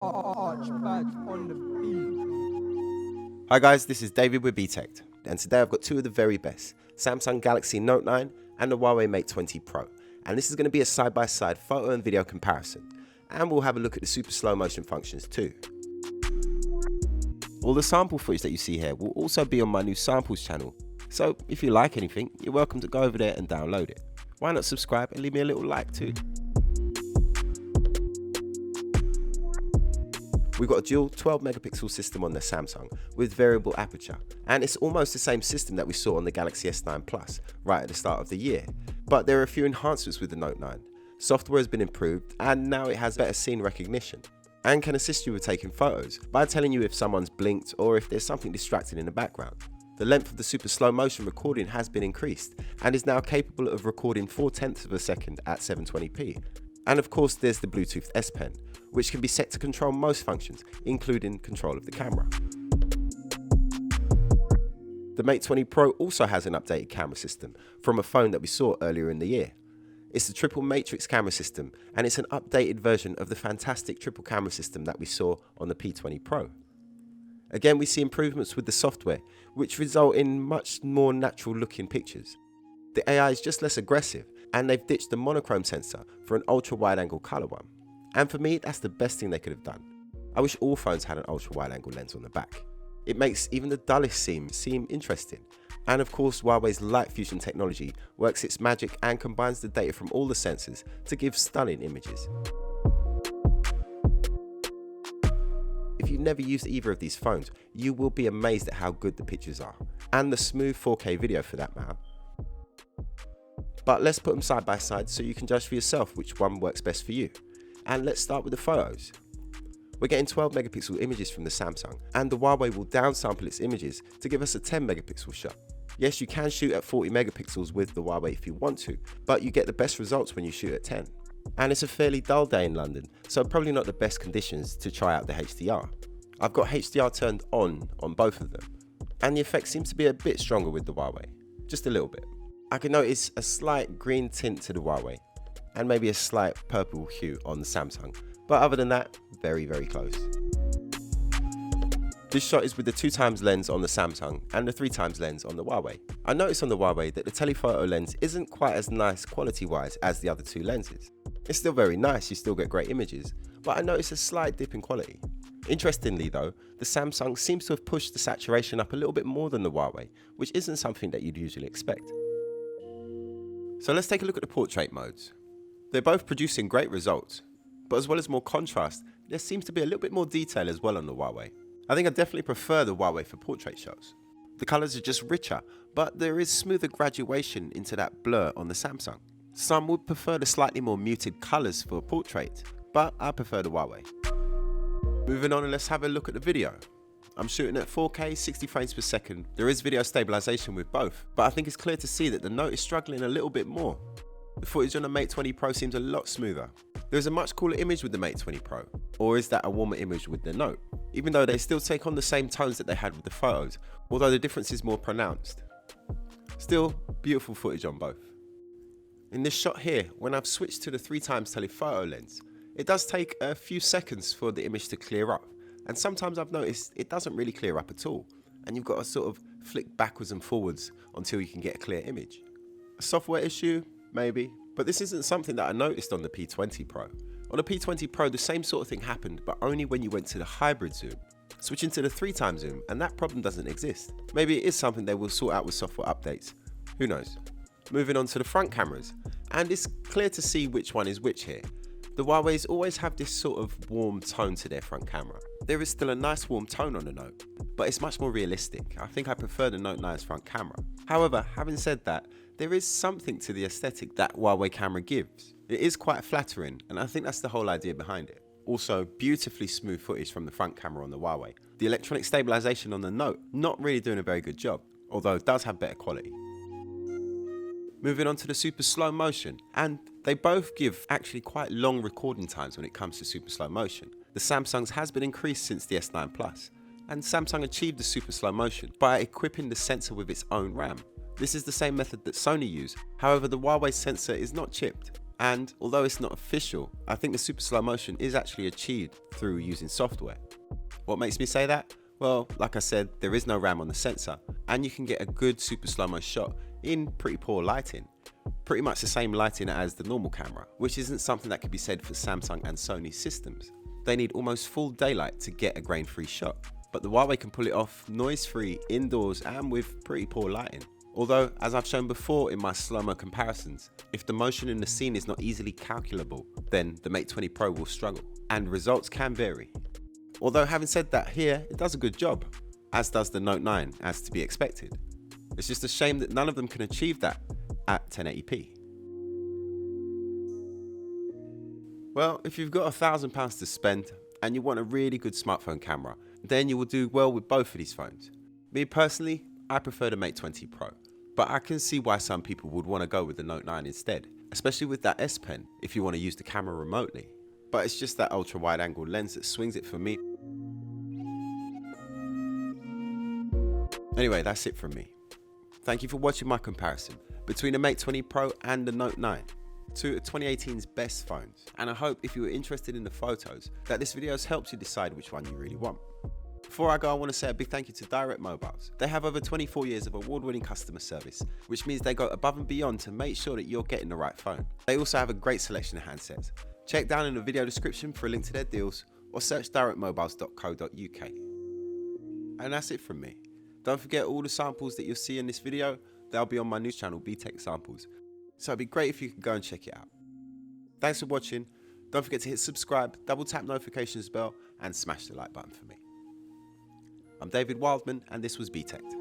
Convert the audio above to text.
Hi guys, this is David with Btekt, and today I've got two of the very best, Samsung Galaxy Note 9 and the Huawei Mate 20 Pro, and this is going to be a side-by-side photo and video comparison, and we'll have a look at the super slow motion functions too. All the sample footage that you see here will also be on my new Samples channel, so if you like anything, you're welcome to go over there and download it. Why not subscribe and leave me a little like too? We've got a dual 12 megapixel system on the Samsung with variable aperture, and it's almost the same system that we saw on the Galaxy S9 Plus right at the start of the year. But there are a few enhancements with the Note 9. Software has been improved, and now it has better scene recognition and can assist you with taking photos by telling you if someone's blinked or if there's something distracting in the background. The length of the super slow motion recording has been increased and is now capable of recording 4/10 of a second at 720p. And of course there's the Bluetooth S Pen, which can be set to control most functions, including control of the camera. The Mate 20 Pro also has an updated camera system from a phone that we saw earlier in the year. It's the triple matrix camera system, and it's an updated version of the fantastic triple camera system that we saw on the P20 Pro. Again, we see improvements with the software, which result in much more natural looking pictures. The AI is just less aggressive, and they've ditched the monochrome sensor for an ultra wide angle color one. And for me, that's the best thing they could have done. I wish all phones had an ultra wide angle lens on the back. It makes even the dullest seem interesting. And of course, Huawei's light fusion technology works its magic and combines the data from all the sensors to give stunning images. If you've never used either of these phones, you will be amazed at how good the pictures are, and the smooth 4K video for that matter. But let's put them side by side so you can judge for yourself which one works best for you. And let's start with the photos. We're getting 12 megapixel images from the Samsung, and the Huawei will downsample its images to give us a 10 megapixel shot. Yes, you can shoot at 40 megapixels with the Huawei if you want to, but you get the best results when you shoot at 10. And it's a fairly dull day in London, so probably not the best conditions to try out the HDR. I've got HDR turned on both of them, and the effect seems to be a bit stronger with the Huawei, just a little bit. I can notice a slight green tint to the Huawei, and maybe a slight purple hue on the Samsung, but other than that, very close. This shot is with the 2x lens on the Samsung and the 3x lens on the Huawei. I noticed on the Huawei that the telephoto lens isn't quite as nice quality wise as the other two lenses. It's still very nice, you still get great images, but I noticed a slight dip in quality. Interestingly though, the Samsung seems to have pushed the saturation up a little bit more than the Huawei, which isn't something that you'd usually expect. So let's take a look at the portrait modes. They're both producing great results, but as well as more contrast, there seems to be a little bit more detail as well on the Huawei. I think I definitely prefer the Huawei for portrait shots. The colours are just richer, but there is smoother graduation into that blur on the Samsung. Some would prefer the slightly more muted colours for portrait, but I prefer the Huawei. Moving on, and let's have a look at the video. I'm shooting at 4K 60 frames per second. There is video stabilisation with both, but I think it's clear to see that the Note is struggling a little bit more. The footage on the Mate 20 Pro seems a lot smoother. There's a much cooler image with the Mate 20 Pro, or is that a warmer image with the Note? Even though they still take on the same tones that they had with the photos, although the difference is more pronounced. Still, beautiful footage on both. In this shot here, when I've switched to the 3x telephoto lens, it does take a few seconds for the image to clear up, and sometimes I've noticed it doesn't really clear up at all, and you've got to sort of flick backwards and forwards until you can get a clear image. A software issue? Maybe, but this isn't something that I noticed on the P20 Pro. On the P20 Pro, the same sort of thing happened, but only when you went to the hybrid zoom, switching to the 3x zoom, and that problem doesn't exist. Maybe it is something they will sort out with software updates. Who knows? Moving on to the front cameras, and it's clear to see which one is which here. The Huawei's always have this sort of warm tone to their front camera. There is still a nice warm tone on the Note, but it's much more realistic. I think I prefer the Note 9's front camera. However, having said that, there is something to the aesthetic that Huawei camera gives. It is quite flattering, and I think that's the whole idea behind it. Also, beautifully smooth footage from the front camera on the Huawei. The electronic stabilization on the Note, not really doing a very good job, although it does have better quality. Moving on to the super slow motion, and they both give actually quite long recording times when it comes to super slow motion. The Samsung's has been increased since the S9 Plus, and Samsung achieved the super slow motion by equipping the sensor with its own RAM. This is the same method that Sony use, however the Huawei sensor is not chipped, And although it's not official, I think the super slow motion is actually achieved through using software. What makes me say that? Well, like I said, there is no RAM on the sensor, and you can get a good super slow-mo shot in pretty poor lighting. Pretty much the same lighting as the normal camera, which isn't something that can be said for Samsung and Sony systems. They need almost full daylight to get a grain-free shot, but the Huawei can pull it off noise-free, indoors, and with pretty poor lighting. Although, as I've shown before in my slow-mo comparisons, if the motion in the scene is not easily calculable, then the Mate 20 Pro will struggle, and results can vary. Although having said that, here it does a good job, as does the Note 9, as to be expected. It's just a shame that none of them can achieve that at 1080p. Well, if you've got £1,000 to spend and you want a really good smartphone camera, then you will do well with both of these phones. Me personally, I prefer the Mate 20 Pro, but I can see why some people would want to go with the Note 9 instead, especially with that S Pen if you want to use the camera remotely. But it's just that ultra wide angle lens that swings it for me. Anyway, that's it from me. Thank you for watching my comparison between the Mate 20 Pro and the Note 9, two of 2018's best phones. And I hope if you were interested in the photos, that this video has helped you decide which one you really want. Before I go, I want to say a big thank you to Direct Mobiles. They have over 24 years of award-winning customer service, which means they go above and beyond to make sure that you're getting the right phone. They also have a great selection of handsets. Check down in the video description for a link to their deals, or search directmobiles.co.uk. And that's it from me. Don't forget all the samples that you'll see in this video, they'll be on my news channel, Btekt Samples. So it'd be great if you could go and check it out. Thanks for watching. Don't forget to hit subscribe, double tap notifications bell, and smash the like button for me. I'm David Wildman, and this was Btekt.